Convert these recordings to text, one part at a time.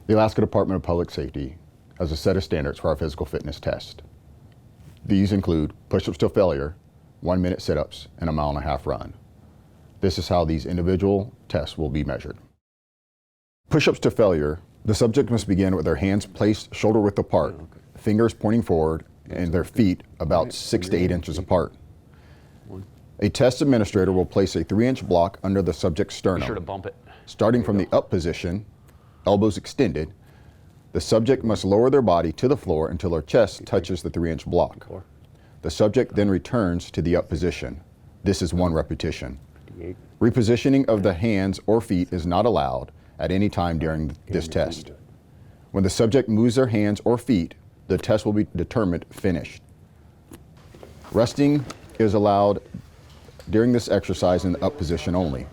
The Alaska Department of Public Safety has a set of standards for our physical fitness test. These include push-ups to failure, 1-minute sit-ups, and a 1.5 mile run. This is how these individual tests will be measured. Push-ups to failure, the subject must begin with their hands placed shoulder width apart, fingers pointing forward, and their feet about 6 to 8 inches apart. A test administrator will place a 3-inch block under the subject's sternum. Be sure to bump it. Starting from the up position, elbows extended, the subject must lower their body to the floor until their chest touches the 3-inch block. The subject then returns to the up position. This is 1 repetition. Repositioning of the hands or feet is not allowed at any time during this test. When the subject moves their hands or feet, the test will be determined finished. Resting is allowed during this exercise in the up position only.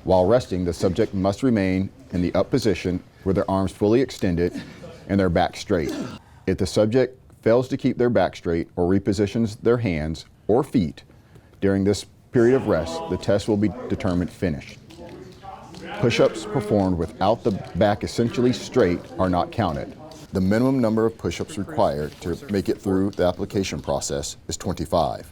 While resting, the subject must remain in the up position with their arms fully extended and their back straight. If the subject fails to keep their back straight or repositions their hands or feet during this period of rest, the test will be determined finished. Push-ups performed without the back essentially straight are not counted. The minimum number of push-ups required to make it through the application process is 25.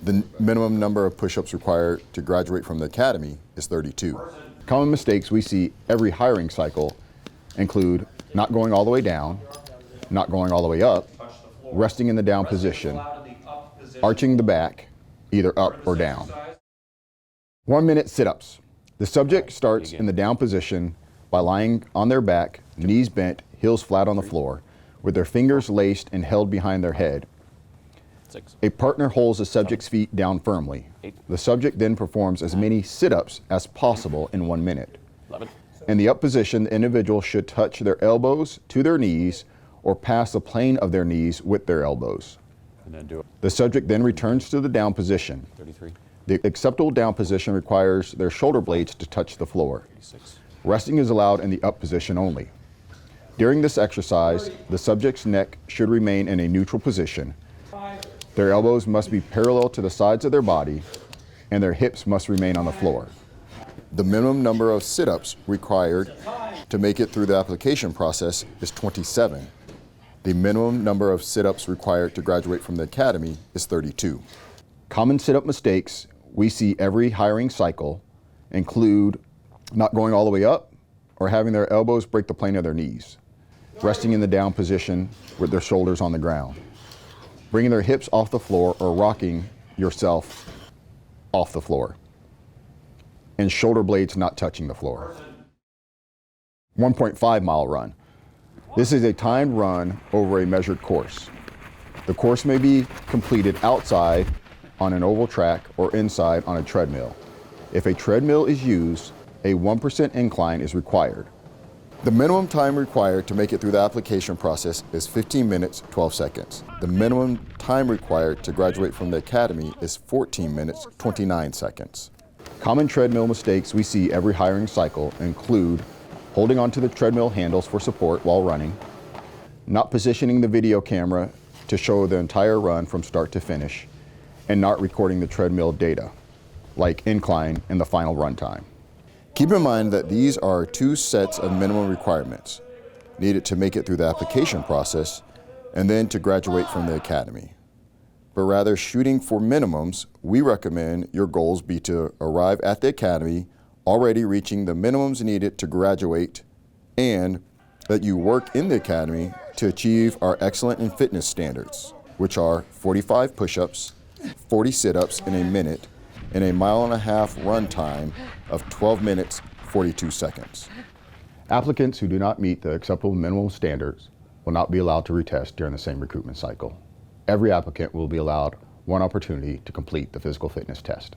The minimum number of push-ups required to graduate from the academy is 32. Common mistakes we see every hiring cycle include not going all the way down, not going all the way up, resting in the down position, arching the back, either up or down. 1-minute sit-ups. The subject starts in the down position by lying on their back, knees bent, heels flat on the floor, with their fingers laced and held behind their head. 6. A partner holds the subject's feet down firmly. 8. The subject then performs as many sit-ups as possible in 1 minute. 11. In the up position, the individual should touch their elbows to their knees or pass the plane of their knees with their elbows. And then do it. The subject then returns to the down position. 33. The acceptable down position requires their shoulder blades to touch the floor. 36. Resting is allowed in the up position only. During this exercise, the subject's neck should remain in a neutral position. Their elbows must be parallel to the sides of their body, and their hips must remain on the floor. The minimum number of sit-ups required to make it through the application process is 27. The minimum number of sit-ups required to graduate from the academy is 32. Common sit-up mistakes we see every hiring cycle include not going all the way up or having their elbows break the plane of their knees, resting in the down position with their shoulders on the ground, bringing their hips off the floor or rocking yourself off the floor, and shoulder blades not touching the floor. 1.5 mile run. This is a timed run over a measured course. The course may be completed outside on an oval track or inside on a treadmill. If a treadmill is used, a 1% incline is required. The minimum time required to make it through the application process is 15 minutes, 12 seconds. The minimum time required to graduate from the academy is 14 minutes, 29 seconds. Common treadmill mistakes we see every hiring cycle include holding onto the treadmill handles for support while running, not positioning the video camera to show the entire run from start to finish, and not recording the treadmill data, like incline and the final run time. Keep in mind that these are 2 sets of minimum requirements needed to make it through the application process and then to graduate from the academy. But rather shooting for minimums, we recommend your goals be to arrive at the academy already reaching the minimums needed to graduate, and that you work in the academy to achieve our excellent in fitness standards, which are 45 push-ups, 40 sit-ups in a minute, and a 1.5 mile run time of 12 minutes, 42 seconds. Applicants who do not meet the acceptable minimum standards will not be allowed to retest during the same recruitment cycle. Every applicant will be allowed 1 opportunity to complete the physical fitness test.